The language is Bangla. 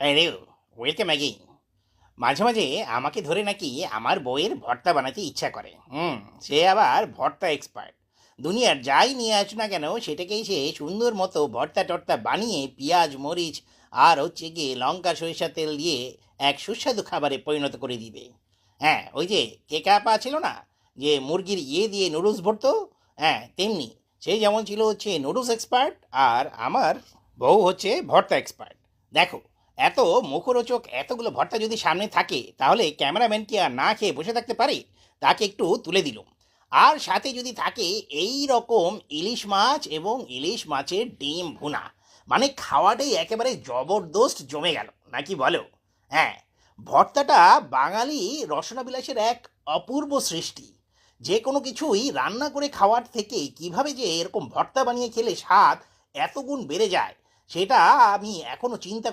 Hello, welcome again. মাঝে মাঝে আমাকে ধরে নাকি আমার বইয়ের ভর্তা বানাতে ইচ্ছা করে। সে আবার ভর্তা এক্সপার্ট। দুনিয়ার যাই নিয়ে আস না কেন সেটাকেই সে সুন্দর মতো ভর্তা টর্তা বানিয়ে পেঁয়াজ মরিচ আর হচ্ছে গিয়ে লঙ্কা সরিষা তেল দিয়ে এক সুস্বাদু খাবারে পরিণত করে দিবে। হ্যাঁ, ওই যে কেকাপা ছিল না, যে মুরগির দিয়ে নুডলস ভরতো। হ্যাঁ, তেমনি সে যেমন ছিল হচ্ছে নুডলস এক্সপার্ট, আর আমার বউ হচ্ছে ভর্তা এক্সপার্ট। দেখো, এত মুখরোচক এতগুলো ভর্তা যদি সামনে থাকে তাহলে ক্যামেরাম্যান কি আর না খেয়ে বসে থাকতে পারে? তাকে একটু তুলে দিল। আর সাথে যদি থাকে এই রকম ইলিশ মাছ এবং ইলিশ মাছের ডিম ভুনা, মানে খাওয়াটাই একেবারে জবরদস্ত জমে গেল, নাকি বলো? হ্যাঁ, ভর্তাটা বাঙালি রসনাবিলাসের এক অপূর্ব সৃষ্টি। যে কোনো কিছুই রান্না করে খাওয়ার থেকে কিভাবে যে এরকম ভর্তা বানিয়ে খেলে স্বাদ এত গুণ বেড়ে যায়, সেটা আমি এখনো চিন্তা